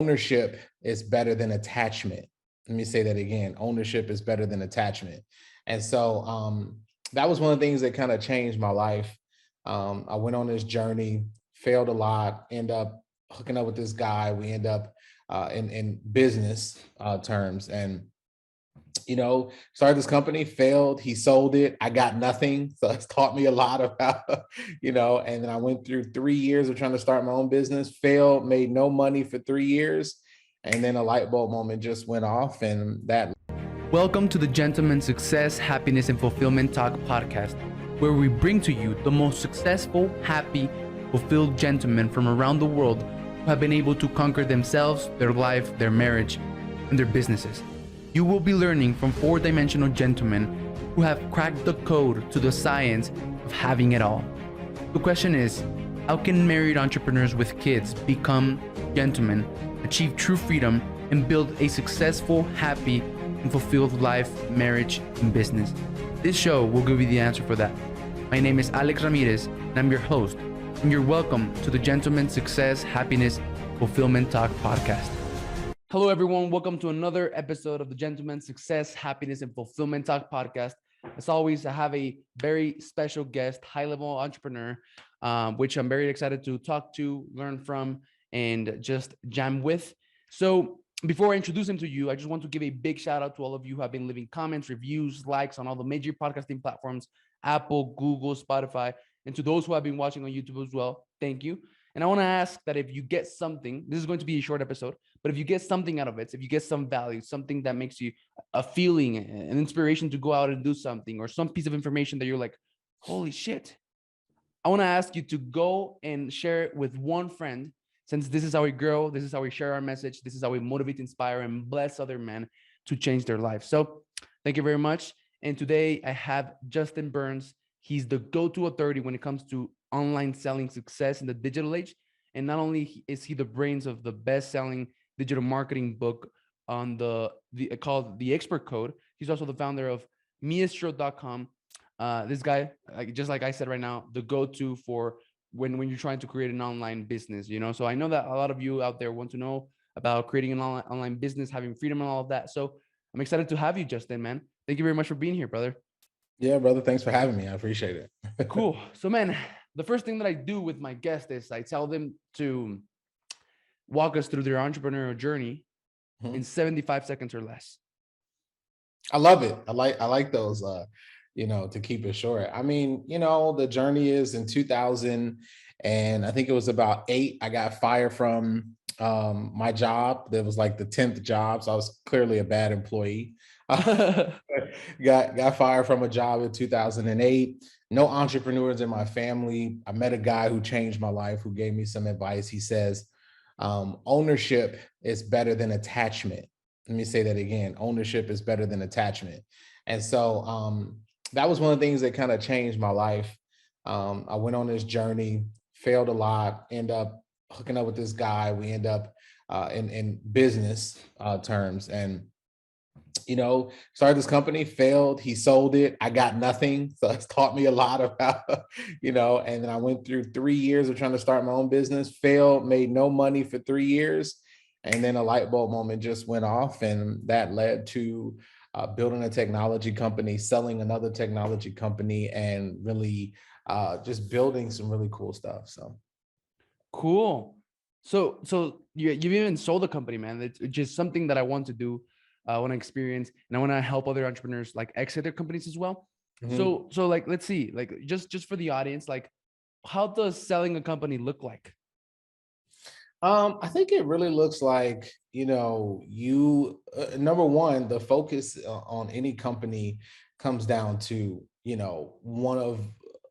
ownership is better than attachment. Let me say that again. Ownership is better than attachment. And so that was one of the things that kind of changed my life. I went on this journey, failed a lot, end up hooking up with this guy. We end up in business terms. And started this company, failed. He sold it. I got nothing. So it's taught me a lot about, and then I went through 3 years of trying to start my own business, failed, made no money for 3 years. And then a light bulb moment just went off, and that. Welcome to the Gentleman Success, Happiness, and Fulfillment Talk podcast, where we bring to you the most successful, happy, fulfilled gentlemen from around the world who have been able to conquer themselves, their life, their marriage, and their businesses. You will be learning from four-dimensional gentlemen who have cracked the code to the science of having it all. The question is, how can married entrepreneurs with kids become gentlemen, achieve true freedom, and build a successful, happy, and fulfilled life, marriage, and business? This show will give you the answer for that. My name is Alex Ramirez, and I'm your host, and you're welcome to the Gentleman Success, Happiness, Fulfillment Talk podcast. Hello, everyone. Welcome to another episode of the Gentleman Success, Happiness, and Fulfillment Talk podcast. As always, I have a very special guest, high-level entrepreneur, which I'm very excited to talk to, learn from, and just jam with. So before I introduce him to you, I just want to give a big shout out to all of you who have been leaving comments, reviews, likes on all the major podcasting platforms, Apple, Google, Spotify, and to those who have been watching on YouTube as well. Thank you. And I want to ask that if you get something, this is going to be a short episode, but if you get something out of it, if you get some value, something that makes you a feeling, an inspiration to go out and do something, or some piece of information that you're like, holy shit, I want to ask you to go and share it with one friend, since this is how we grow, this is how we share our message, this is how we motivate, inspire, and bless other men to change their life. So thank you very much. And today I have Justin Burns. He's the go-to authority when it comes to online selling success in the digital age. And not only is he the brains of the best-selling digital marketing book on called The Expert Code, he's also the founder of Miestro.com. This guy, just like I said right now, the go-to for when you're trying to create an online business, So I know that a lot of you out there want to know about creating an online business, having freedom and all of that. So I'm excited to have you, Justin, man. Thank you very much for being here, brother. Yeah, brother. Thanks for having me. I appreciate it. Cool. So, man, the first thing that I do with my guests is I tell them to walk us through their entrepreneurial journey in 75 seconds or less. I love it. I like those, to keep it short. I mean, the journey is in 2000, and I think it was about 8. I got fired from my job. That was like the 10th job. So I was clearly a bad employee. got fired from a job in 2008. No entrepreneurs in my family. I met a guy who changed my life, who gave me some advice. He says, ownership is better than attachment. Let me say that again. Ownership is better than attachment. And so that was one of the things that kind of changed my life. I went on this journey, failed a lot, end up hooking up with this guy. We end up in business terms, and started this company, failed. He sold it. I got nothing. So it's taught me a lot about, and then I went through 3 years of trying to start my own business, failed, made no money for 3 years. And then a light bulb moment just went off, and that led to building a technology company, selling another technology company, and really just building some really cool stuff. So cool. So you've even sold a company, man. It's just something that I want to do. I want to experience, and I want to help other entrepreneurs like exit their companies as well. So like, let's see, like just for the audience, like how does selling a company look like? I think it really looks like, you number one, the focus on any company comes down to, one of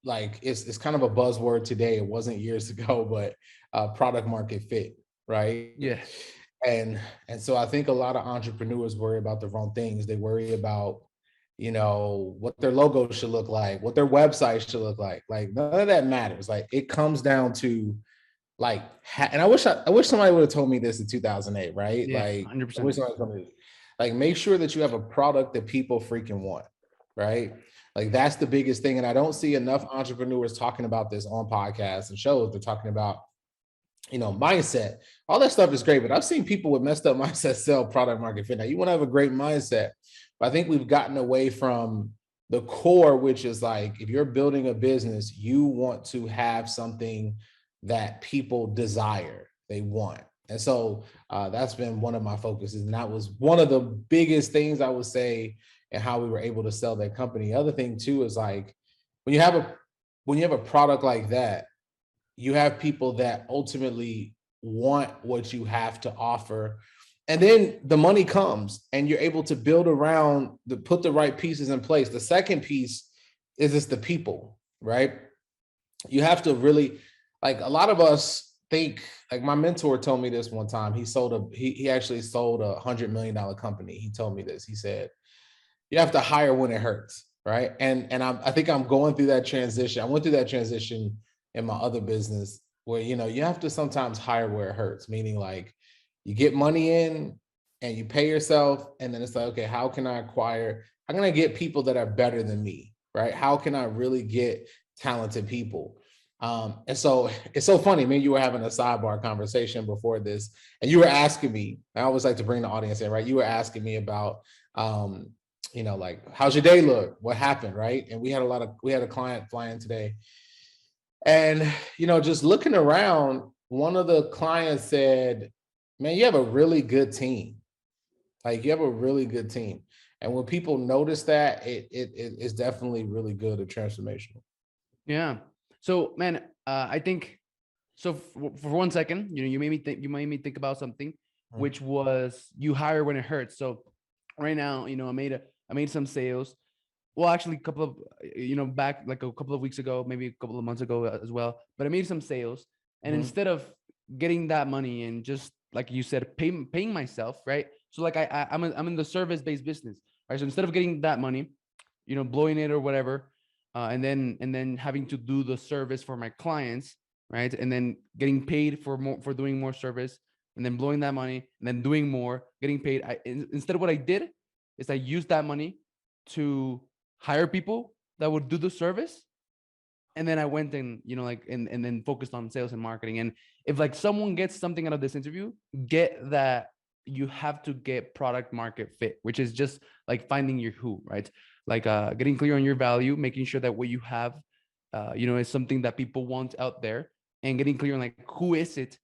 like, it's kind of a buzzword today. It wasn't years ago, but product market fit, right? Yeah. And so I think a lot of entrepreneurs worry about the wrong things. They worry about, what their logo should look like, what their website should look like. Like none of that matters. Like it comes down to and I wish somebody would have told me this in 2008, right? Yeah, like 100%. I wish somebody told me this. Like make sure that you have a product that people freaking want, right? Like that's the biggest thing. And I don't see enough entrepreneurs talking about this on podcasts and shows. They're talking about mindset, all that stuff is great, but I've seen people with messed up mindset sell product market fit. Now, you want to have a great mindset, but I think we've gotten away from the core, which is like, if you're building a business, you want to have something that people desire, they want. And so that's been one of my focuses. And that was one of the biggest things I would say, and how we were able to sell that company. The other thing too is like, when you have a product like that, you have people that ultimately want what you have to offer. And then the money comes and you're able to build around put the right pieces in place. The second piece is just the people, right? You have to really, like, a lot of us think, like, my mentor told me this one time. He actually sold $100 million company. He told me this. He said, you have to hire when it hurts, right? And I think I'm going through that transition. I went through that transition in my other business where, you have to sometimes hire where it hurts, meaning like, you get money in and you pay yourself, and then it's like, okay, how can I get people that are better than me, right? How can I really get talented people? And so it's so funny. Me and you were having a sidebar conversation before this, and you were asking me. I always like to bring the audience in, right? You were asking me about, like, how's your day look? What happened, right? And we had a client fly in today, and just looking around, one of the clients said, "Man, you have a really good team. Like, you have a really good team." And when people notice that, it is definitely really good or transformational. Yeah. So, man, I think so. For 1 second, you made me think about something, Mhm. which was you hire when it hurts. So, right now, I made some sales. Well, actually, a couple of back like a couple of weeks ago, maybe a couple of months ago as well. But I made some sales, and Mhm. instead of getting that money and just like you said, paying myself, right? So like I'm in the service based business, right? So instead of getting that money, blowing it or whatever, and then having to do the service for my clients, right? And then getting paid for doing more service, and then blowing that money, and then doing more, getting paid. Instead, what I did is I used that money to hire people that would do the service, and then I went and like and then focused on sales and marketing. And if like someone gets something out of this interview, get that you have to get product market fit, which is just like finding your who, right? Like getting clear on your value, making sure that what you have is something that people want out there, and getting clear on like who is it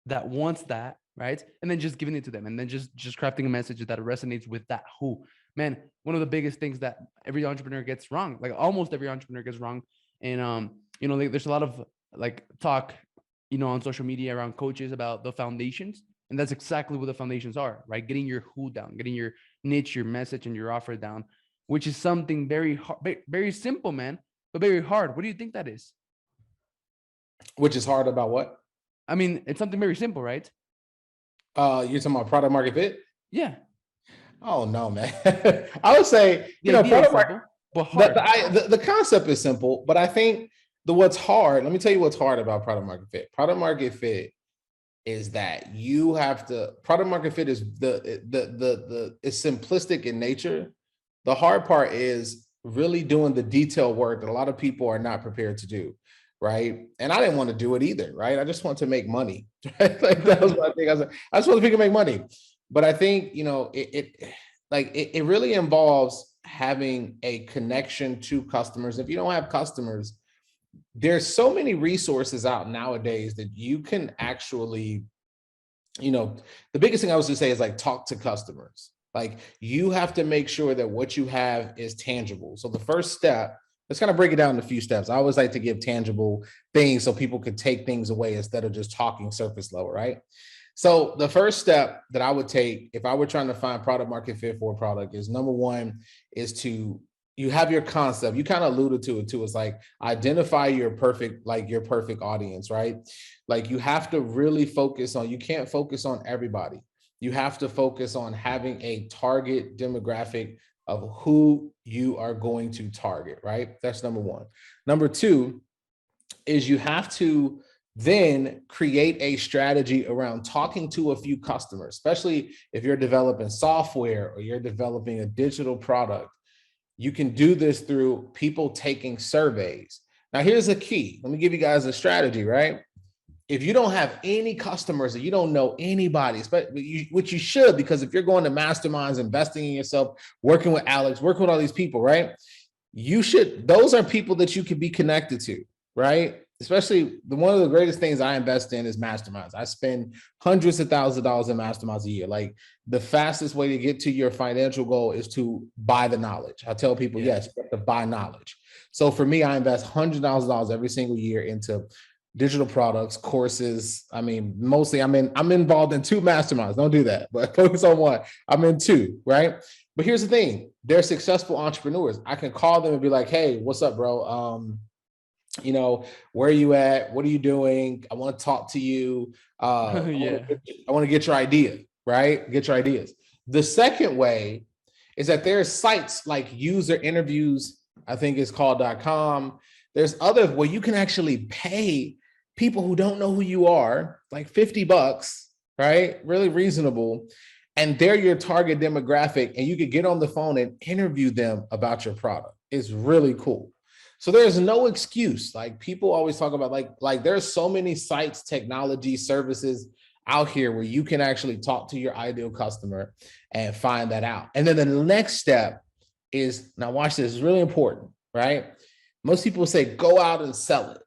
that wants that, right? And then just giving it to them, and then just crafting a message that resonates with that who. Man, one of the biggest things that every entrepreneur gets wrong, like almost every entrepreneur gets wrong, and there's a lot of like talk on social media around coaches about the foundations, and that's exactly what the foundations are, right? Getting your who down, getting your niche, your message, and your offer down, which is something very hard, very simple, man, but very hard. What do you think that is? Which is hard about what? I mean, it's something very simple, right? You're talking about product market fit? Yeah, Oh no, man. I would say, the idea is product market, simple but hard. the concept is simple, but I think what's hard, let me tell you what's hard about product market fit. Product market fit is that you have to product market fit is the it's simplistic in nature. The hard part is really doing the detailed work that a lot of people are not prepared to do, right? And I didn't want to do it either, right? I just want to make money. Right? Like, that was my thing. I just want people to make money. But I think, it really involves having a connection to customers. If you don't have customers, there's so many resources out nowadays that you can actually, the biggest thing I was to say is, like, talk to customers. Like, you have to make sure that what you have is tangible. So the first step, let's kind of break it down in a few steps. I always like to give tangible things so people could take things away instead of just talking surface level, right? So the first step that I would take if I were trying to find product market fit for a product is, number one, is to you have your concept. You kind of alluded to it too. It's like, identify your perfect audience, right? Like, you have to really focus on, you can't focus on everybody. You have to focus on having a target demographic of who you are going to target, right? That's number one. Number two is you have to then create a strategy around talking to a few customers, especially if you're developing software or you're developing a digital product. You can do this through people taking surveys. Now, here's a key. Let me give you guys a strategy, right? if you don't have any customers and you don't know anybody, which you should, because if you're going to masterminds, investing in yourself, working with Alex, working with all these people, right? Those are people that you can be connected to, right? Especially one of the greatest things I invest in is masterminds. I spend hundreds of thousands of dollars in masterminds a year. Like, the fastest way to get to your financial goal is to buy the knowledge. I tell people, yes, you have to buy knowledge. So for me, I invest hundreds of thousands of dollars every single year into digital products, courses. I mean, mostly I'm involved in 2 masterminds. Don't do that, but focus on one. I'm in 2, right? But here's the thing. They're successful entrepreneurs. I can call them and be like, hey, what's up, bro? Where are you at? What are you doing? I want to talk to you. I want to get your idea, right? Get your ideas. The second way is that there's sites like user interviews, I think it's called .com. There's other where you can actually pay people who don't know who you are, like $50, right? Really reasonable. And they're your target demographic, and you could get on the phone and interview them about your product. It's really cool. So there's no excuse. Like, people always talk about like there's so many sites, technology, services out here where you can actually talk to your ideal customer and find that out. And then the next step is, now watch this, it's really important, right? Most people say, go out and sell it.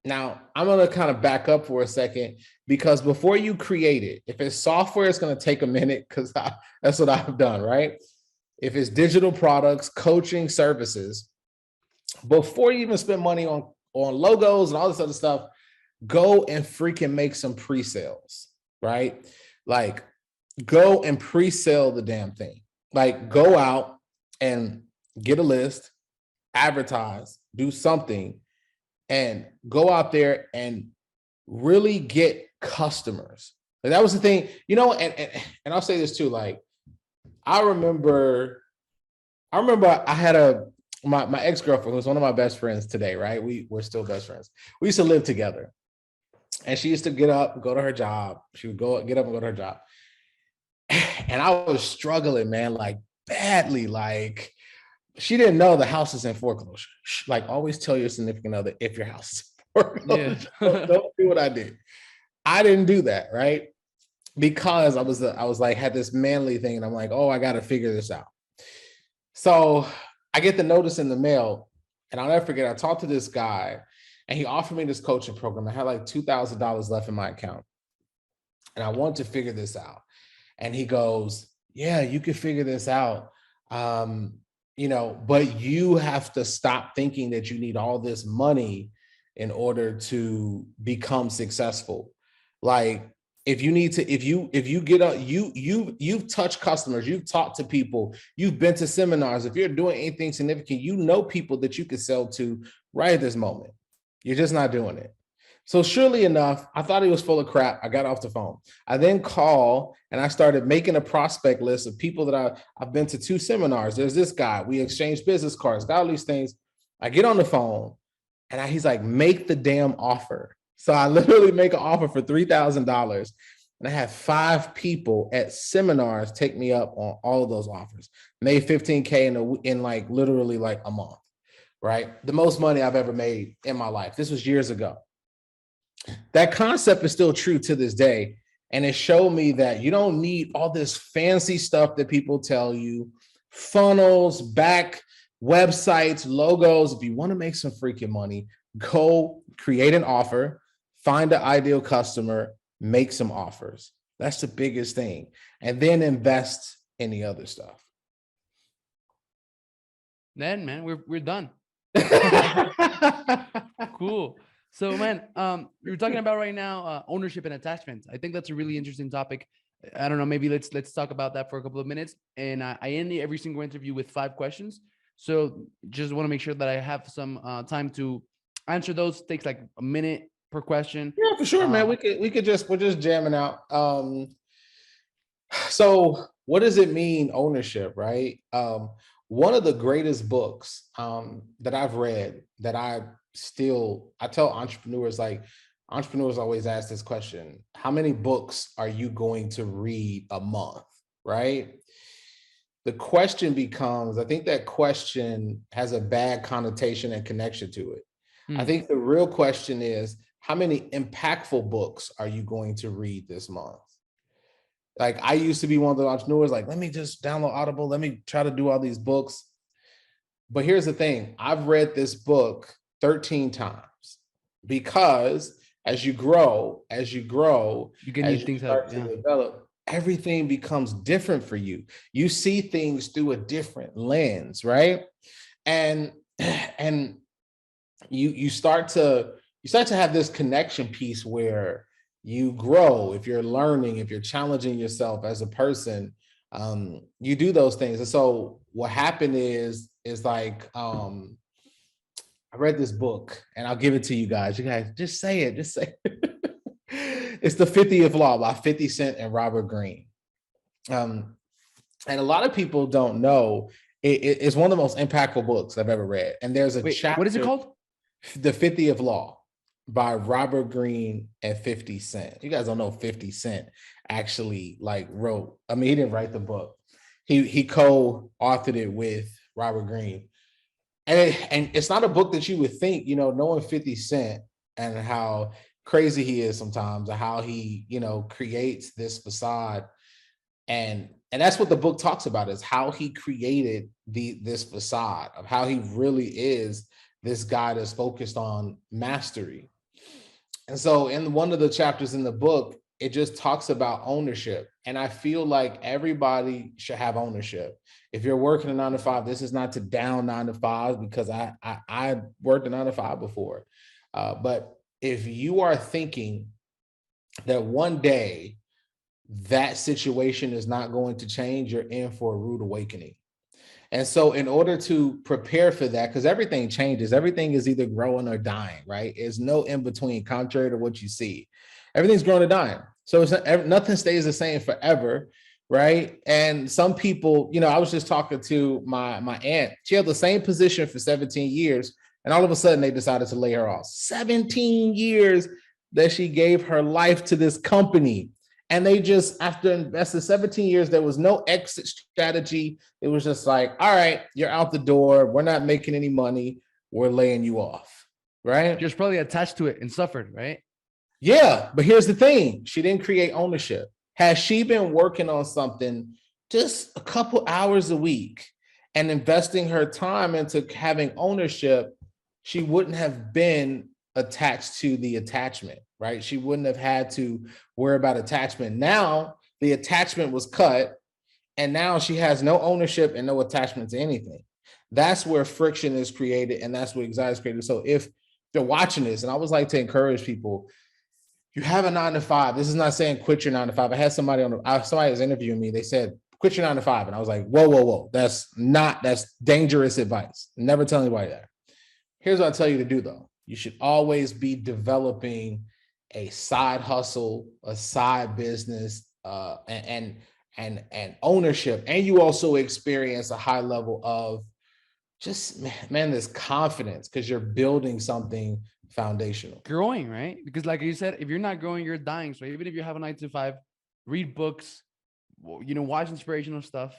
Now, I'm going to kind of back up for a second, because before you create it, if it's software, it's going to take a minute, because that's what I've done, right? If it's digital products, coaching, services, before you even spend money on logos and all this other stuff, go and freaking make some pre-sales, right? Like, go and pre-sale the damn thing. Like, go out and get a list, advertise, do something, and go out there and really get customers. Like, that was the thing, and I'll say this too. Like, I remember I had my ex-girlfriend, who was one of my best friends today, right? We're still best friends. We used to live together, and she used to get up and go to her job. She would get up and go to her job. And I was struggling, man, like, badly. Like, she didn't know the house is in foreclosure. Like, always tell your significant other if your house is in foreclosure. Don't do what I did. I didn't do that, right? Because I was like, had this manly thing, and I'm like, oh, I got to figure this out. So I get the notice in the mail, and I'll never forget, I talked to this guy, and he offered me this coaching program. I had like $2,000 left in my account, and I wanted to figure this out. And he goes, yeah, you can figure this out. But you have to stop thinking that you need all this money in order to become successful. Like, if you get up, you've touched customers, you've talked to people, you've been to seminars. If you're doing anything significant, you know people that you could sell to right at this moment. You're just not doing it. So surely enough, I thought he was full of crap. I got off the phone. I then called, and I started making a prospect list of people that I've been to 2 seminars. There's this guy. We exchanged business cards, got all these things. I get on the phone, and he's like, make the damn offer. So I literally make an offer for $3,000. And I had 5 people at seminars take me up on all of those offers. Made $15K in like literally like a month, right? The most money I've ever made in my life. This was years ago. That concept is still true to this day. And it showed me that you don't need all this fancy stuff that people tell you, funnels, back websites, logos. If you want to make some freaking money, go create an offer, find an ideal customer, make some offers. That's the biggest thing. And then invest in the other stuff. Then, man, we're done. Cool. So, man, you're talking about right now ownership and attachment. I think that's a really interesting topic. I don't know, maybe let's talk about that for a couple of minutes. And I end every single interview with 5 questions. So just want to make sure that I have some time to answer those. Takes like a minute per question. Yeah, for sure, man. We're just jamming out. So what does it mean, ownership, right? One of the greatest books that I've read that I tell entrepreneurs, like, entrepreneurs always ask this question: how many books are you going to read a month, right? The question becomes, I think that question has a bad connotation and connection to it. I think the real question is, how many impactful books are you going to read this month? Like I used to be one of the entrepreneurs, like, let me just download Audible, let me try to do all these books. But here's the thing, I've read this book 13 times because as you grow, You get new as you things out. start to Yeah. develop, everything becomes different for you. You see things through a different lens, right? And and you start to have this connection piece where you grow. If you're learning, if you're challenging yourself as a person, you do those things. And so what happened is like I read this book and I'll give it to you guys. You guys just say it, just say it. It's the 50th Law by 50 Cent and Robert Greene. Um, and a lot of people don't know it's one of the most impactful books I've ever read. And there's a Wait, what is it chapter, called? The 50th Law by Robert Greene and 50 Cent. You guys don't know 50 Cent actually like wrote, I mean, he didn't write the book. He co-authored it with Robert Greene. And it's not a book that you would think, knowing 50 Cent and how crazy he is sometimes, and how he, creates this facade. And that's what the book talks about, is how he created this facade of how he really is this guy that's focused on mastery. And so in one of the chapters in the book, it just talks about ownership. And I feel like everybody should have ownership. If you're working a 9 to 5, this is not to down 9 to 5s, because I worked a 9 to 5 before. But if you are thinking that one day that situation is not going to change, you're in for a rude awakening. And so in order to prepare for that, because everything changes, everything is either growing or dying, right? There's no in between, contrary to what you see. Everything's growing or dying. So nothing stays the same forever, right? And some people, I was just talking to my aunt. She held the same position for 17 years, and all of a sudden they decided to lay her off. 17 years that she gave her life to this company. And they just, after investing 17 years, there was no exit strategy. It was just like, all right, you're out the door. We're not making any money. We're laying you off, right? Just probably attached to it and suffered, right? Yeah, but here's the thing. She didn't create ownership. Has she been working on something just a couple hours a week and investing her time into having ownership, she wouldn't have been attached to the attachment, right? She wouldn't have had to worry about attachment. Now the attachment was cut, and now she has no ownership and no attachment to anything. That's where friction is created, and that's where anxiety is created. So if they're watching this, and I always like to encourage people, you have a 9 to 5. This is not saying quit your 9 to 5. I had somebody somebody was interviewing me. They said, quit your 9 to 5. And I was like, whoa. That's dangerous advice. Never tell anybody that. Here's what I tell you to do though. You should always be developing a side hustle, a side business, and ownership. And you also experience a high level of just, man, this confidence, because you're building something foundational. Growing, right? Because like you said, if you're not growing, you're dying. So even if you have a 9 to 5, read books, watch inspirational stuff,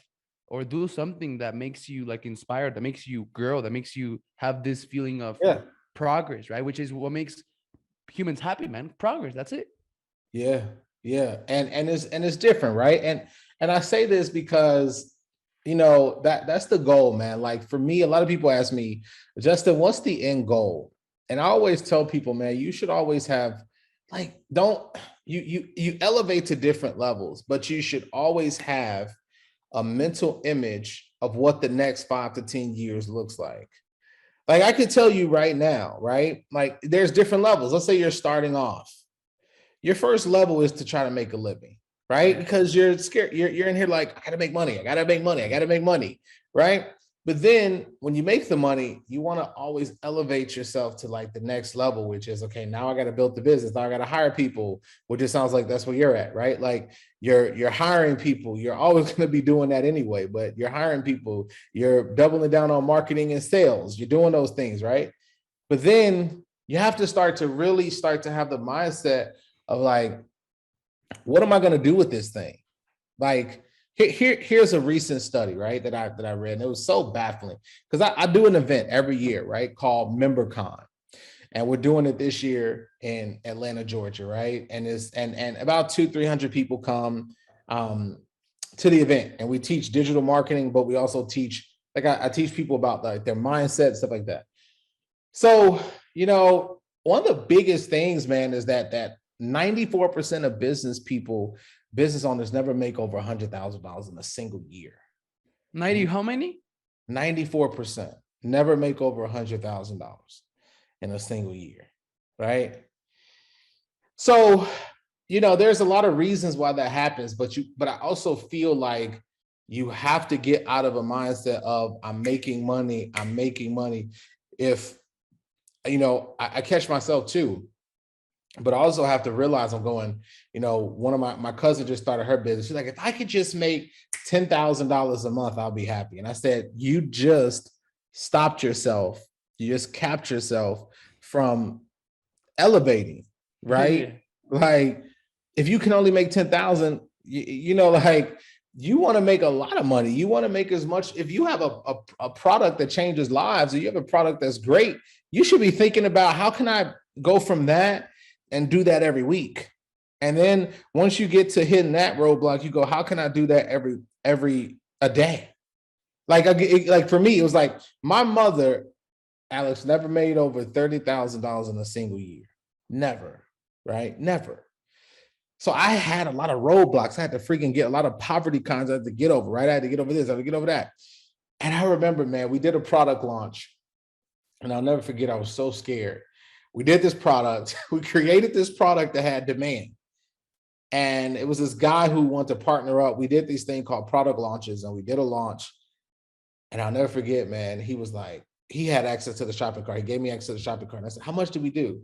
or do something that makes you like inspired, that makes you grow, that makes you have this feeling of progress, right? Which is what makes humans happy, man. Progress. That's it. Yeah. And it's different, right? And I say this because that's the goal, man. Like for me, a lot of people ask me, Justin, what's the end goal? And I always tell people, man, you should always have, like, you elevate to different levels, but you should always have a mental image of what the next 5 to 10 years looks like. Like I could tell you right now, right? Like there's different levels. Let's say you're starting off. Your first level is to try to make a living, right? Because you're scared. You're in here like, I gotta make money. I gotta make money, right? But then when you make the money, you want to always elevate yourself to like the next level, which is, okay, now I got to build the business. Now I got to hire people, which it sounds like that's where you're at, right? Like you're hiring people. You're always going to be doing that anyway, but you're hiring people. You're doubling down on marketing and sales. You're doing those things, right? But then you have to start to have the mindset of like, what am I going to do with this thing? Like, here's a recent study, right, that I read, and it was so baffling because I do an event every year, right, called MemberCon. and we're doing it this year in Atlanta, Georgia, right? And it's and about 200-300 people come to the event, and we teach digital marketing, but we also teach, like I teach people about like their mindset, stuff like that. So, one of the biggest things, man, is that 94% of business owners never make over $100,000 in a single year. 90, how many? 94% never make over $100,000 in a single year, right? So, there's a lot of reasons why that happens, but I also feel like you have to get out of a mindset of I'm making money. If, I catch myself too, but I also have to realize I'm going, one of my cousin just started her business. She's like, if I could just make $10,000 a month, I'll be happy. And I said, you just stopped yourself. You just capped yourself from elevating, right? Like, if you can only make 10,000, like, you want to make a lot of money. You want to make as much. If you have a product that changes lives, or you have a product that's great, you should be thinking about, how can I go from that and do that every week? And then once you get to hitting that roadblock, you go, how can I do that every a day? Like for me, it was like my mother, Alex, never made over $30,000 in a single year. Never, right? Never. So I had a lot of roadblocks. I had to freaking get a lot of poverty cons I had to get over, right? I had to get over this, I had to get over that. And I remember, man, we did a product launch, and I'll never forget, I was so scared. We did this product. We created this product that had demand. And it was this guy who wanted to partner up. We did these thing called product launches, and we did a launch. And I'll never forget, man, he was like, he had access to the shopping cart. He gave me access to the shopping cart. And I said, how much did we do?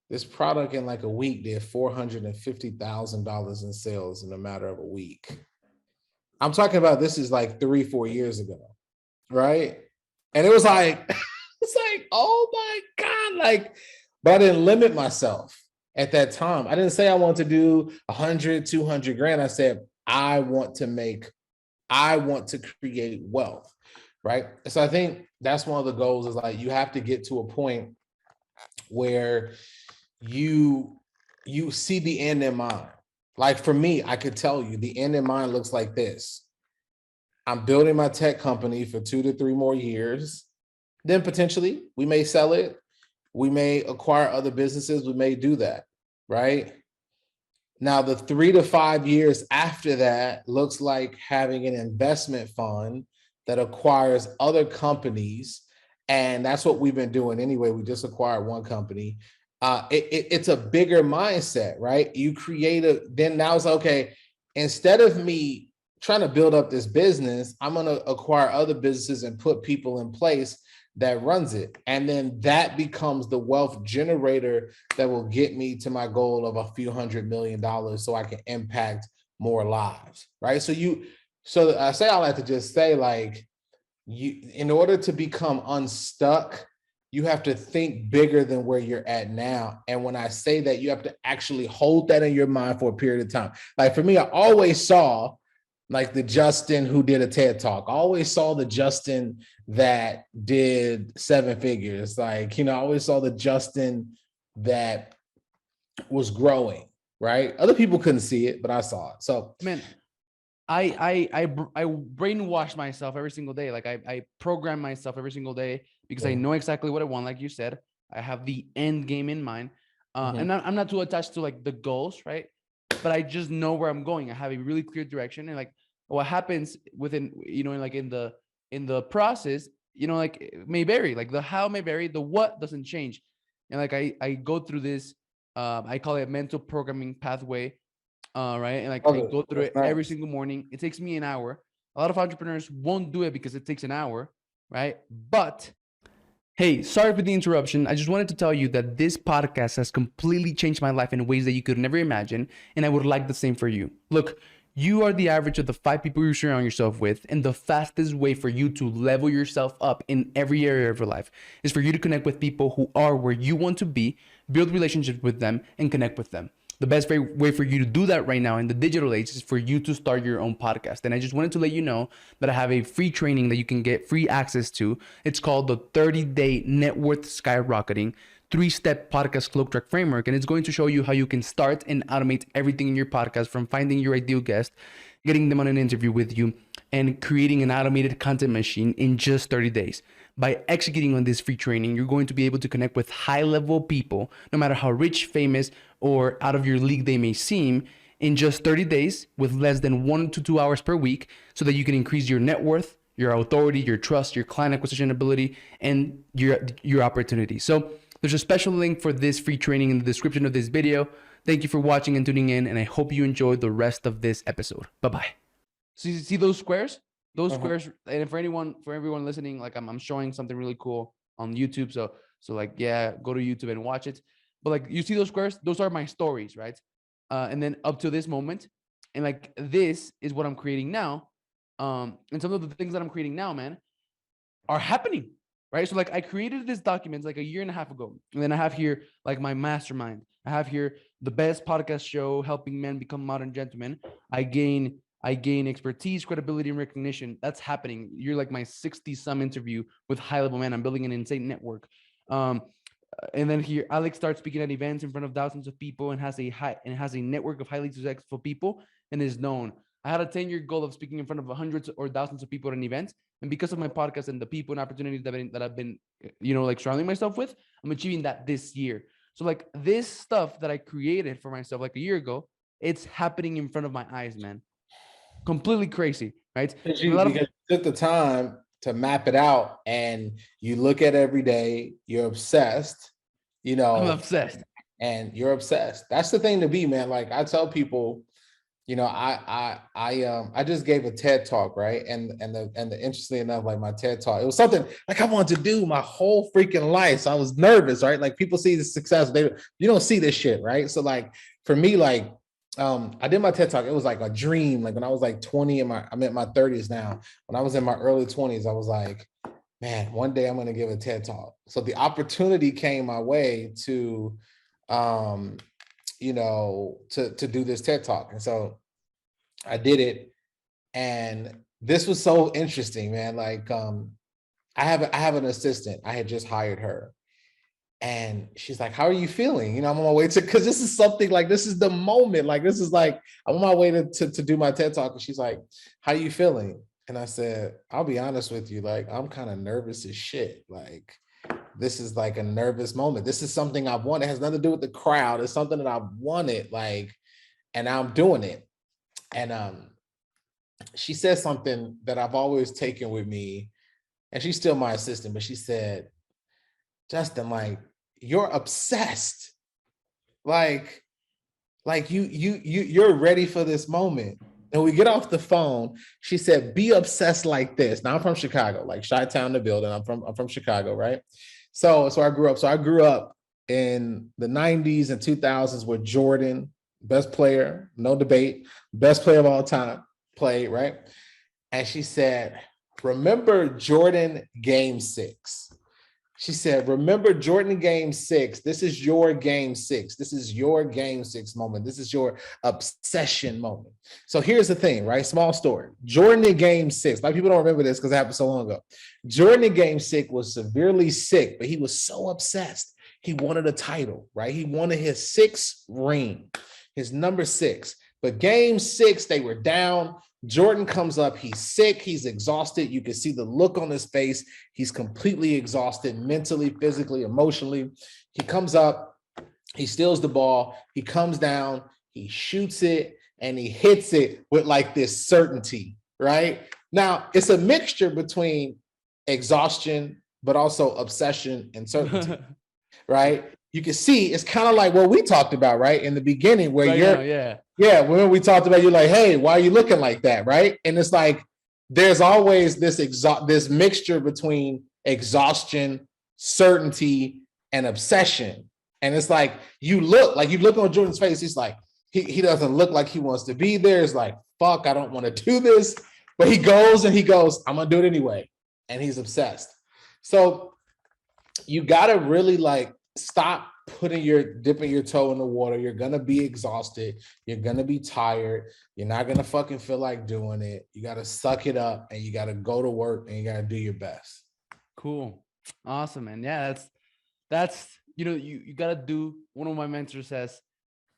This product in like a week did $450,000 in sales in a matter of a week. I'm talking about, this is like 3-4 years ago, right? And it was like, it's like, oh my God, like, but I didn't limit myself at that time. I didn't say I want to do 100, 200 grand. I said, I want to create wealth, right? So I think that's one of the goals, is like, you have to get to a point where you see the end in mind. Like for me, I could tell you the end in mind looks like this. I'm building my tech company for 2 to 3 more years. Then potentially we may sell it. We may acquire other businesses. We may do that, right? Now, the 3 to 5 years after that looks like having an investment fund that acquires other companies. And that's what we've been doing anyway. We just acquired one company. It's a bigger mindset, right? You create then now it's okay, instead of me trying to build up this business, I'm going to acquire other businesses and put people in place that runs it. And then that becomes the wealth generator that will get me to my goal of a few $100 million so I can impact more lives, right? So I say all that to just say, like, in order to become unstuck, you have to think bigger than where you're at now. And when I say that, you have to actually hold that in your mind for a period of time. Like for me, I always saw like the Justin who did a TED Talk. I always saw the Justin that did 7 figures. Like, I always saw the Justin that was growing, right? Other people couldn't see it, but I saw it. So, man, I brainwash myself every single day. Like I program myself every single day because I know exactly what I want. Like you said, I have the end game in mind. And I'm not too attached to like the goals, right? But I just know where I'm going. I have a really clear direction, and like what happens within, like in the process, like it may vary. Like the how may vary, the what doesn't change. And like I go through this, I call it a mental programming pathway. Right. And like I go through it every single morning. It takes me an hour. A lot of entrepreneurs won't do it because it takes an hour. Right. But hey, sorry for the interruption. I just wanted to tell you that this podcast has completely changed my life in ways that you could never imagine. And I would like the same for you. Look, you are the average of the 5 people you surround yourself with. And the fastest way for you to level yourself up in every area of your life is for you to connect with people who are where you want to be, build relationships with them, and connect with them. The best way for you to do that right now in the digital age is for you to start your own podcast. And I just wanted to let you know that I have a free training that you can get free access to. It's called the 30-day Net Worth Skyrocketing 3-step podcast cloak track framework. And it's going to show you how you can start and automate everything in your podcast, from finding your ideal guest, getting them on an interview with you, and creating an automated content machine in just 30 days. By executing on this free training, you're going to be able to connect with high-level people, no matter how rich, famous, or out of your league they may seem, in just 30 days with less than 1 to 2 hours per week, so that you can increase your net worth, your authority, your trust, your client acquisition ability, and your opportunity. So there's a special link for this free training in the description of this video. Thank you for watching and tuning in, and I hope you enjoyed the rest of this episode. Bye-bye. So you see those squares? Those squares, and for everyone listening, like I'm showing something really cool on YouTube. So like, yeah, go to YouTube and watch it. But like, you see those squares? Those are my stories, right? And then up to this moment, and like, this is what I'm creating now. And some of the things that I'm creating now, man, are happening, right? So like, I created this document like a year and a half ago. And then I have here like my mastermind. I have here the best podcast show, helping men become modern gentlemen. I gain expertise, credibility, and recognition. That's happening. You're like my 60-some interview with high-level men. I'm building an insane network. And then here, Alex starts speaking at events in front of thousands of people and has a network of highly successful people and is known. I had a 10-year goal of speaking in front of hundreds or thousands of people at an event. And because of my podcast and the people and opportunities that I've been, like surrounding myself with, I'm achieving that this year. So like, this stuff that I created for myself like a year ago, it's happening in front of my eyes, man. Completely crazy, right? Because you took the time to map it out, and you look at every day. You're obsessed, I'm obsessed, and you're obsessed. That's the thing to be, man. Like I tell people, I just gave a TED talk, right? And the interestingly enough, like my TED talk, it was something like I wanted to do my whole freaking life. So I was nervous, right? Like people see the success, you don't see this shit, right? So like for me, like I did my TED talk. It was like a dream. Like when I was like 20 I'm in my 30s now. When I was in my early 20s, I was like, man, one day I'm going to give a TED talk. So the opportunity came my way to, to do this TED talk. And so I did it. And this was so interesting, man. Like, I have an assistant. I had just hired her. And she's like, how are you feeling? I'm on my way because this is something like, this is the moment. Like, this is like, I'm on my way to do my TED talk. And she's like, how are you feeling? And I said, I'll be honest with you. Like, I'm kind of nervous as shit. Like, this is like a nervous moment. This is something I've wanted. It has nothing to do with the crowd. It's something that I've wanted, like, and I'm doing it. And she said something that I've always taken with me, and she's still my assistant, but she said, Justin, like, you're obsessed. Like you're ready for this moment. And we get off the phone. She said, be obsessed like this. Now I'm from Chicago, like Chi-Town, the building. I'm from Chicago, right? So I grew up. So I grew up in the 90s and 2000s with Jordan, best player, no debate, best player of all time, played, right? And she said, remember Jordan Game 6. She said, remember Jordan Game 6. This is your Game 6. This is your Game 6 moment. This is your obsession moment. So here's the thing, right? Small story. Jordan in Game 6. A lot of people don't remember this because it happened so long ago. Jordan in Game 6 was severely sick, but he was so obsessed. He wanted a title, right? He wanted his 6th ring, his number 6. But Game 6, they were down. Jordan comes up, he's sick, he's exhausted. You can see the look on his face. He's completely exhausted mentally, physically, emotionally. He comes up, he steals the ball, he comes down, he shoots it, and he hits it with like this certainty, right? Now, it's a mixture between exhaustion, but also obsession and certainty, right? You can see it's kind of like what we talked about, right? In the beginning where when we talked about, you're like, hey, why are you looking like that, right? And it's like, there's always this mixture between exhaustion, certainty, and obsession. And it's like, you look on Jordan's face, he's like, he doesn't look like he wants to be there. It's like, fuck, I don't want to do this. But he goes, I'm gonna do it anyway. And he's obsessed. So you gotta really like stop dipping your toe in the water. You're gonna be exhausted. You're gonna be tired. You're not gonna fucking feel like doing it. You gotta suck it up and you gotta go to work and you gotta do your best. Cool. Awesome, man. Yeah, that's you gotta do. One of my mentors says,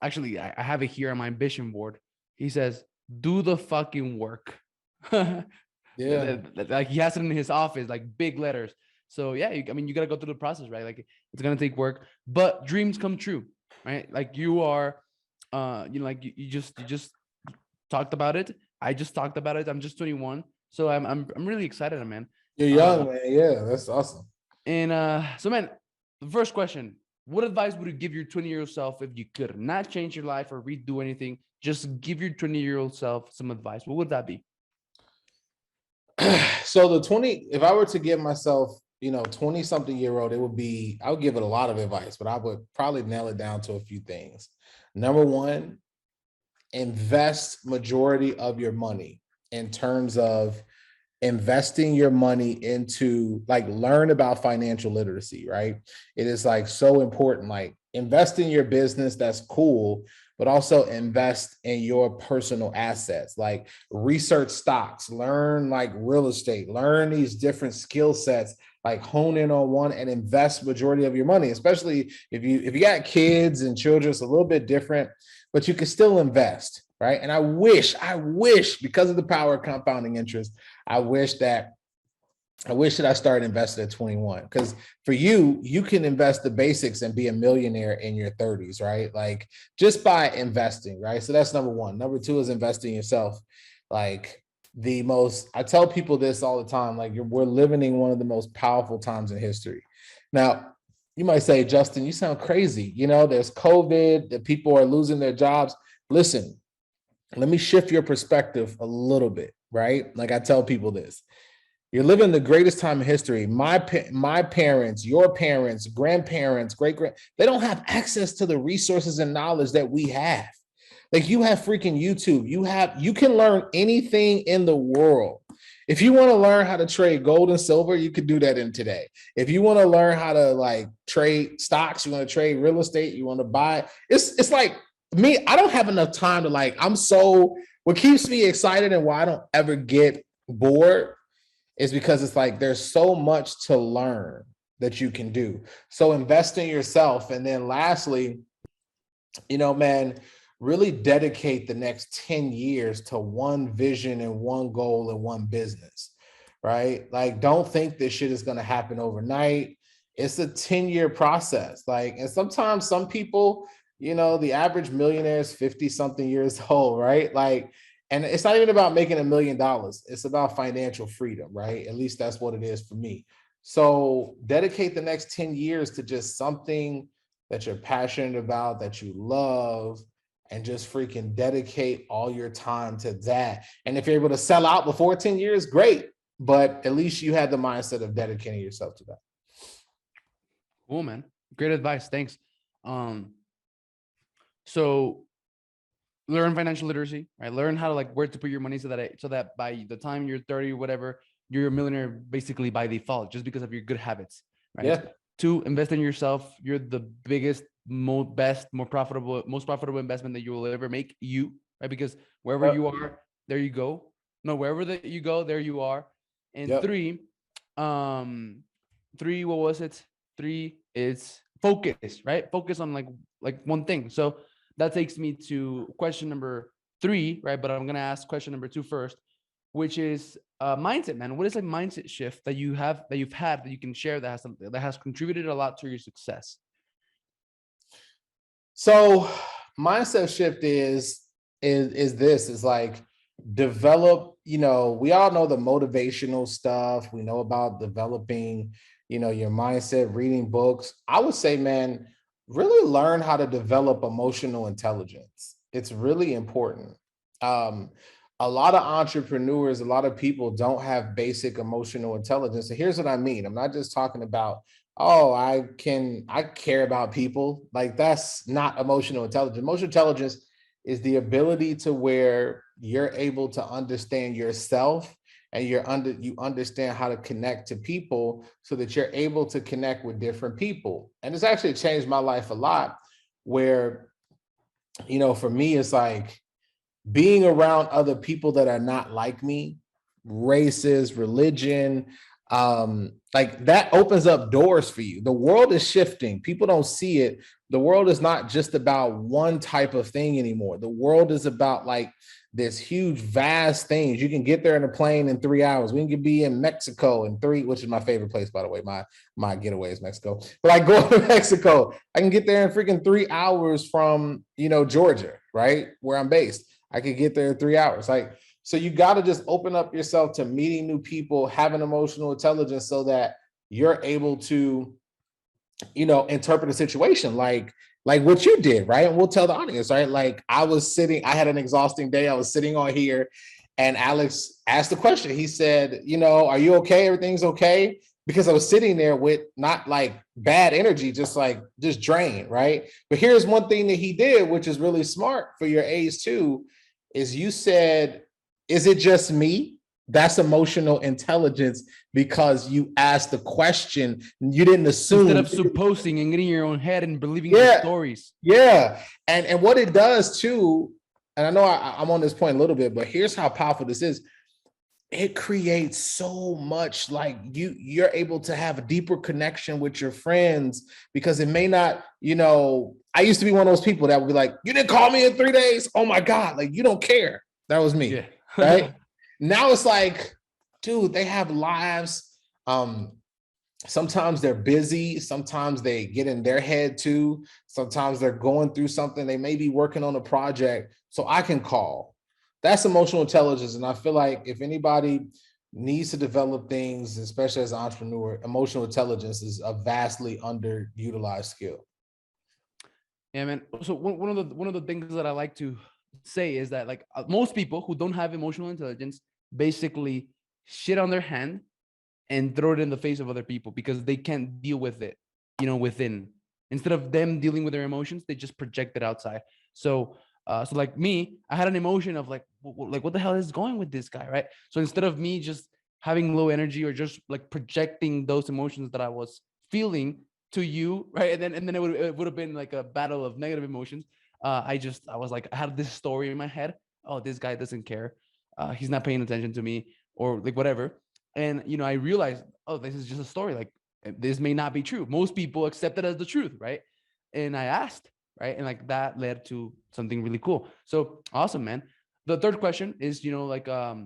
actually, I have it here on my ambition board. He says, do the fucking work. Yeah. Like he has it in his office, like big letters. So yeah, I mean, you gotta go through the process, right? Like it's gonna take work, but dreams come true, right? Like you are, like you just talked about it. I just talked about it. I'm just 21, so I'm really excited, man. You're young, man. Yeah, that's awesome. And so, man, the first question: what advice would you give your 20-year-old self if you could not change your life or redo anything? Just give your 20-year-old self some advice. What would that be? So the 20, if I were to give myself, 20 something year old, I would give it a lot of advice, but I would probably nail it down to a few things. Number one, invest majority of your money in terms of investing your money into, like, learn about financial literacy, right? It is like so important. Like, invest in your business, that's cool, but also invest in your personal assets, like research stocks, learn like real estate, learn these different skill sets, like hone in on one and invest majority of your money, especially if you got kids and children. It's a little bit different, but you can still invest, right? And I wish, because of the power of compounding interest, I wish that I started investing at 21, because for you can invest the basics and be a millionaire in your 30s, right? Like, just by investing, right? So that's number one. Number two is investing in yourself. Like, I tell people this all the time, like, we're living in one of the most powerful times in history. Now, you might say, Justin, you sound crazy. There's COVID, that people are losing their jobs. Listen, let me shift your perspective a little bit, right? Like, I tell people this. You're living the greatest time in history. My parents, your parents, grandparents, they don't have access to the resources and knowledge that we have. Like, you have freaking YouTube. You can learn anything in the world. If you want to learn how to trade gold and silver, you could do that in today. If you want to learn how to, like, trade stocks, you want to trade real estate, you want to buy, it's like me, I don't have enough time to, like, what keeps me excited and why I don't ever get bored is because it's like there's so much to learn that you can do. So invest in yourself. And then lastly, man, really dedicate the next 10 years to one vision and one goal and one business, right? Like, don't think this shit is going to happen overnight. It's a 10-year process. Like, and sometimes some people, the average millionaire is 50 something years old, right? Like, and it's not even about making $1 million. It's about financial freedom, right? At least that's what it is for me. So dedicate the next 10 years to just something that you're passionate about, that you love, and just freaking dedicate all your time to that. And if you're able to sell out before 10 years, great. But at least you had the mindset of dedicating yourself to that. Cool, man. Great advice. Thanks. So learn financial literacy, right? Learn how to, like, where to put your money so that by the time you're 30 or whatever, you're a millionaire basically by default, just because of your good habits, right? Yeah. 2, invest in yourself. You're the biggest, most profitable investment that you will ever make, right? Because wherever you are, there you go. No, wherever that you go, there you are. And 3, what was it? 3 is focus, right? Focus on like one thing. So that takes me to question number 3, right? But I'm gonna ask question number 2 first, which is mindset, man. What is a mindset shift that you've had that you can share that has contributed a lot to your success? So mindset shift is like, develop, we all know the motivational stuff. We know about developing, your mindset, reading books. I would say, man, really learn how to develop emotional intelligence. It's really important. A lot of entrepreneurs, a lot of people don't have basic emotional intelligence. So here's what I mean. I'm not just talking about, oh, I care about people. Like, that's not emotional intelligence. Emotional intelligence is the ability to where you're able to understand yourself and you understand how to connect to people so that you're able to connect with different people. And it's actually changed my life a lot where, for me, it's like being around other people that are not like me, races, religion, like that opens up doors for you. The world is shifting. People don't see it. The world is not just about one type of thing anymore. The world is about like this huge, vast things. You can get there in a plane in 3 hours. We can be in Mexico in three, which is my favorite place, by the way. My getaway is Mexico. But I go to Mexico. I can get there in freaking 3 hours from Georgia, right? Where I'm based. I could get there in 3 hours. Like, so you got to just open up yourself to meeting new people, having emotional intelligence so that you're able to, interpret a situation like what you did, right? And we'll tell the audience, right? Like I had an exhausting day. I was sitting on here and Alex asked the question. He said, are you okay? Everything's okay? Because I was sitting there with not like bad energy, just drained, right? But here's one thing that he did, which is really smart for your age too, is you said, is it just me? That's emotional intelligence because you asked the question. You didn't assume. Instead of supposing and getting your own head and believing Yeah. the stories. Yeah. And what it does too, and I know I'm on this point a little bit, but here's how powerful this is. It creates so much, like you're able to have a deeper connection with your friends because it may not, I used to be one of those people that would be like, you didn't call me in 3 days. Oh my God. Like, you don't care. That was me. Yeah. Right. Now it's like, dude, they have lives. Sometimes they're busy. Sometimes they get in their head too. Sometimes they're going through something. They may be working on a project. So I can call. That's emotional intelligence. And I feel like if anybody needs to develop things, especially as an entrepreneur, emotional intelligence is a vastly underutilized skill. Yeah, man. So one of the things that I like to say is that like most people who don't have emotional intelligence basically shit on their hand and throw it in the face of other people because they can't deal with it, within. Instead of them dealing with their emotions, they just project it outside. So like me, I had an emotion of like what the hell is going with this guy, right? So instead of me just having low energy or just like projecting those emotions that I was feeling to you, right? And then it would have been like a battle of negative emotions. I was like, I had this story in my head. Oh, this guy doesn't care. He's not paying attention to me or like whatever. And, I realized, oh, this is just a story. Like this may not be true. Most people accept it as the truth. Right. And I asked, right. And like that led to something really cool. So awesome, man. The third question is, I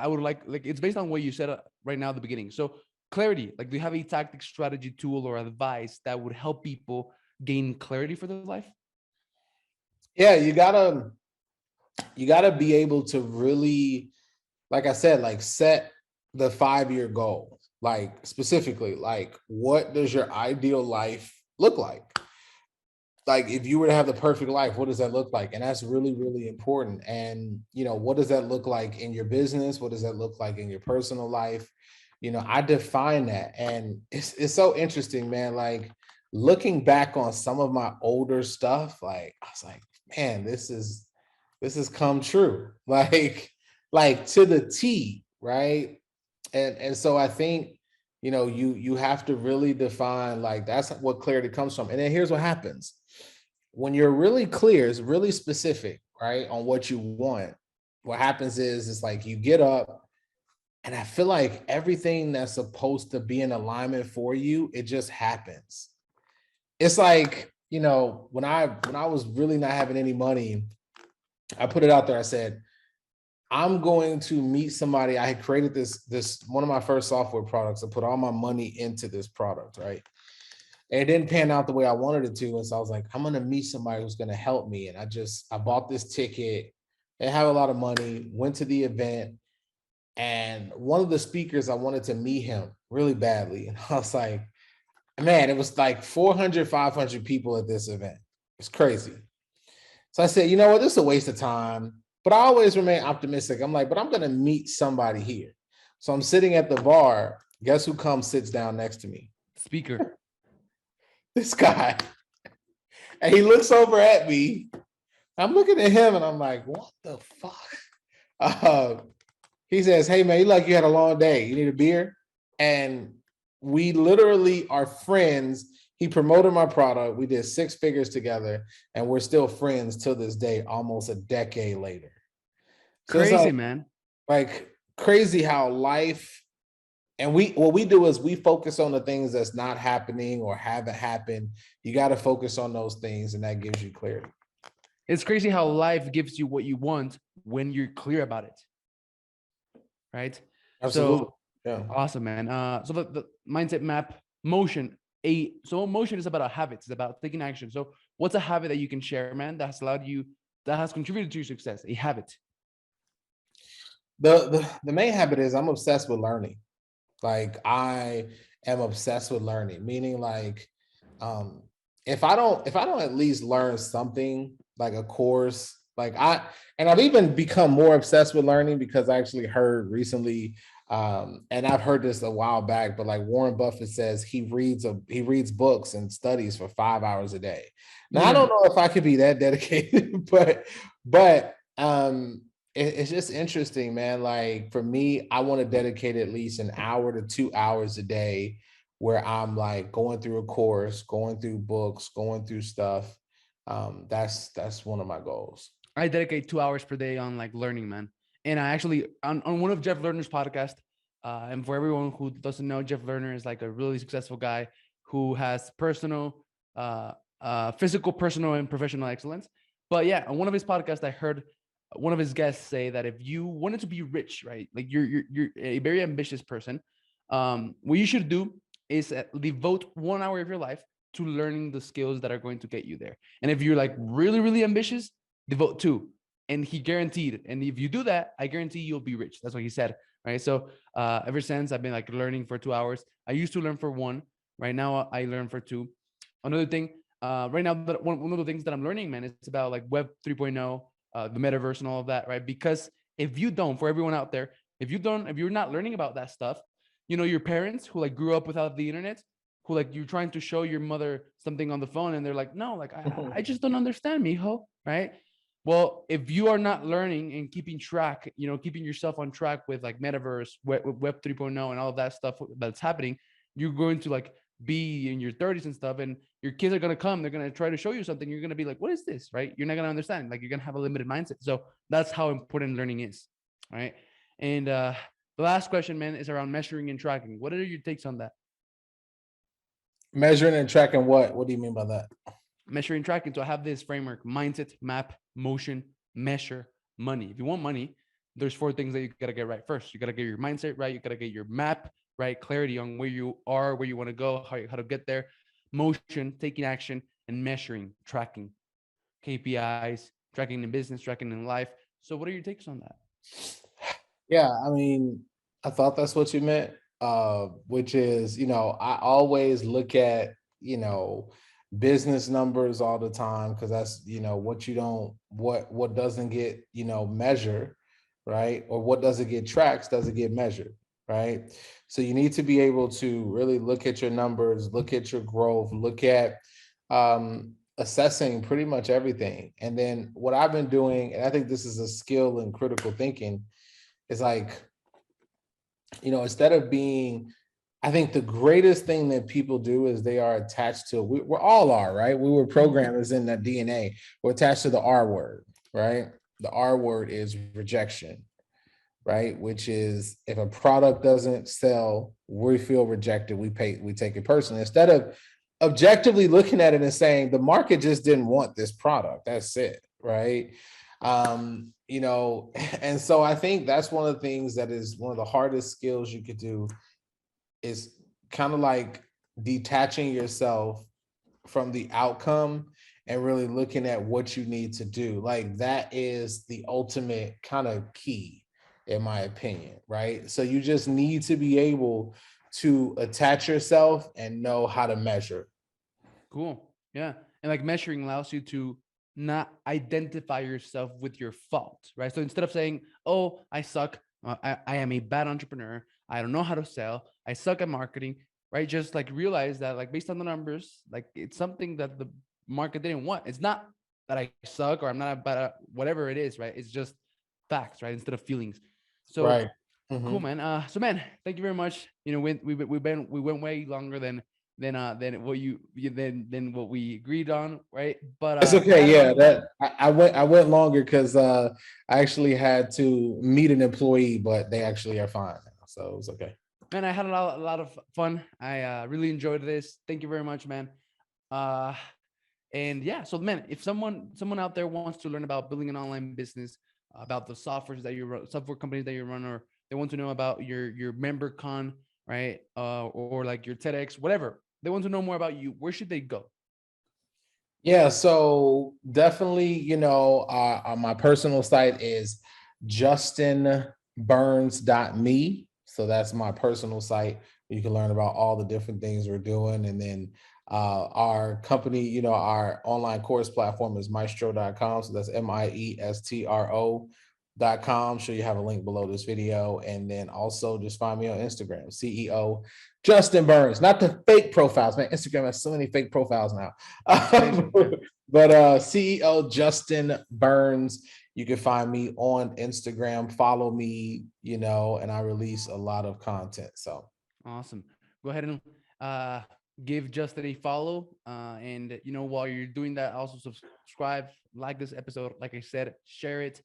would like it's based on what you said right now at the beginning. So clarity, like do you have a tactic, strategy, tool, or advice that would help people gain clarity for their life? Yeah, you gotta be able to really, like I said, like set the 5-year goal. Like specifically, like what does your ideal life look like? Like if you were to have the perfect life, what does that look like? And that's really, really important. And what does that look like in your business? What does that look like in your personal life? I define that. And it's so interesting, man. Like looking back on some of my older stuff, like I was like, man, this has come true. Like to the T, right? And so I think, you have to really define, like that's what clarity comes from. And then here's what happens. When you're really clear, it's really specific, right, on what you want. What happens is it's like you get up, and I feel like everything that's supposed to be in alignment for you, it just happens. It's like, when I was really not having any money, I put it out there. I said, I'm going to meet somebody. I had created this one of my first software products. I put all my money into this product, right? And it didn't pan out the way I wanted it to. And so I was like, I'm going to meet somebody who's going to help me. And I bought this ticket and have a lot of money, went to the event. And one of the speakers, I wanted to meet him really badly. And I was like, man, it was like 400, 500 people at this event. It's crazy. So I said, you know what, this is a waste of time. But I always remain optimistic. I'm like, but I'm going to meet somebody here. So I'm sitting at the bar. Guess who comes, sits down next to me? Speaker. This guy. And he looks over at me. I'm looking at him and I'm like, what the fuck? He says, "Hey man, you like you had a long day. You need a beer?" And we literally are friends. He promoted my product. We did six figures together, and we're still friends till this day, almost a decade later. So it's Crazy, man. like crazy how life and we what we do is we focus on the things that's not happening or haven't happened. You got to focus on those things, and that gives you clarity. It's crazy how life gives you what you want when you're clear about it, right? Absolutely. So Yeah. awesome, man. So the mindset map motion. So motion is about a habit. It's about taking action. So what's a habit that you can share, man, that has allowed you, that has contributed to your success? A habit. The main habit is I'm obsessed with learning. Like I am obsessed with learning, meaning like um if I don't at least learn something like a course, like I've even become more obsessed with learning because I actually heard recently and I've heard this a while back, but like Warren Buffett says he reads books and studies for 5 hours a day. Now I Yeah. don't know if I could be that dedicated, but it's just interesting, man. Like for me, I want to dedicate at least an hour to 2 hours a day where I'm like going through a course, going through books, going through stuff. That's one of my goals. I dedicate 2 hours per day on like learning, man. And I actually on one of Jeff Lerner's podcast, and for everyone who doesn't know, Jeff Lerner is like a really successful guy who has personal, physical, personal, and professional excellence. But yeah, on one of his podcasts, I heard one of his guests say that if you wanted to be rich, right, like you're a very ambitious person, what you should do is devote 1 hour of your life to learning the skills that are going to get you there. And if you're like really, really ambitious, devote two. And he guaranteed, and if you do that, I guarantee you'll be rich. That's what he said. Right. So ever since I've been like learning for 2 hours, I used to learn for one. Right now I learn for two. Another thing, right now, one of the things that I'm learning, man, is about like Web 3.0, the metaverse and all of that, right? Because if you don't, for everyone out there, if you're not learning about that stuff, you know, your parents who like grew up without the internet, who like you're trying to show your mother something on the phone and they're like, no, like I just don't understand, mijo, right? Well, if you are not learning and keeping track, you know, keeping yourself on track with like metaverse, web 3.0 and all of that stuff that's happening, you're going to like be in your 30s and stuff, and your kids are going to come, they're going to try to show you something, you're going to be like, what is this, right? You're not going to understand, like you're going to have a limited mindset. So that's how important learning is, right? And the last question, man, is around measuring and tracking. What are your takes on that? Measuring and tracking what? What do you mean by that? Measuring, tracking. So I have this framework: mindset, map, motion, measure, money. If you want money, there's four things that you got to get right. First, you got to get your mindset right. You got to get your map right, clarity on where you are, where you want to go, how to get there, motion, taking action, and measuring, tracking, KPIs, tracking in business, tracking in life. So what are your takes on that? Yeah, I mean, I thought that's what you meant. Which is, I always look at, business numbers all the time because that's, what you don't, what doesn't get, measured, right? Or what doesn't get tracked doesn't get measured, right? So you need to be able to really look at your numbers, look at your growth, look at assessing pretty much everything. And then what I've been doing, and I think this is a skill in critical thinking, is like, instead of being, I think the greatest thing that people do is they are attached to, we're all are, right? We were programmed as in that DNA. We're attached to the R word, right? The R word is rejection, right? Which is if a product doesn't sell, we feel rejected. We take it personally instead of objectively looking at it and saying the market just didn't want this product. That's it, right? And so I think that's one of the things that is one of the hardest skills you could do is kind of like detaching yourself from the outcome and really looking at what you need to do. Like that is the ultimate kind of key, in my opinion, right? So you just need to be able to attach yourself and know how to measure. Cool. Yeah. And like measuring allows you to not identify yourself with your fault, right? So instead of saying, oh, I suck, I am a bad entrepreneur, I don't know how to sell, I suck at marketing, right? Just like realize that, like, based on the numbers, like it's something that the market didn't want. It's not that I suck or I'm not bad at whatever it is, right? It's just facts, right? Instead of feelings. So Right. Cool, man. So man, thank you very much. You know, we went way longer than than what we agreed on, right? But It's I okay. had a lot Yeah, of fun. I went longer because I actually had to meet an employee, but they actually are fine now, so it was okay. Man, I had a lot of fun. I really enjoyed this. Thank you very much, man. Uh, and yeah, so man, if someone out there wants to learn about building an online business, about the software companies that you run, or they want to know about your member con, right? Or like your TEDx, whatever. They want to know more about you. Where should they go? Yeah, so definitely, my personal site is justinburns.me. So that's my personal site. You can learn about all the different things we're doing. And then our company, our online course platform is maestro.com. So that's maestro.com. Sure, you have a link below this video. And then also just find me on Instagram, CEO Justin Burns, not the fake profiles, man. Instagram has so many fake profiles now. But CEO Justin Burns, you can find me on Instagram. Follow me, and I release a lot of content. So Awesome. Go ahead and give Justin a follow. And while you're doing that, also subscribe, like this episode. Like I said, share it.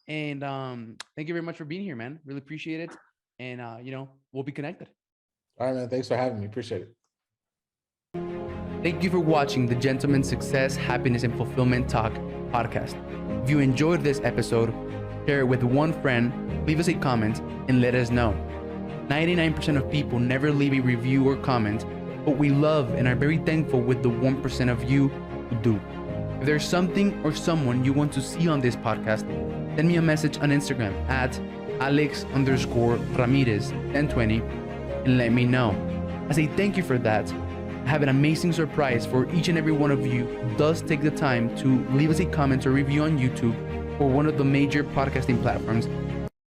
And thank you very much for being here, man. Really appreciate it. And we'll be connected. all right, man. Thanks for having me. Appreciate it. Thank you for watching the Gentleman's Success, Happiness, and Fulfillment Talk podcast. If you enjoyed this episode, share it with one friend, leave us a comment, and let us know. 99% of people never leave a review or comment, but we love and are very thankful with the 1% of you who do. If there's something or someone you want to see on this podcast, send me a message on Instagram at Alex_Ramirez1020 and let me know. As a thank you for that, I have an amazing surprise for each and every one of you who does take the time to leave us a comment or review on YouTube or one of the major podcasting platforms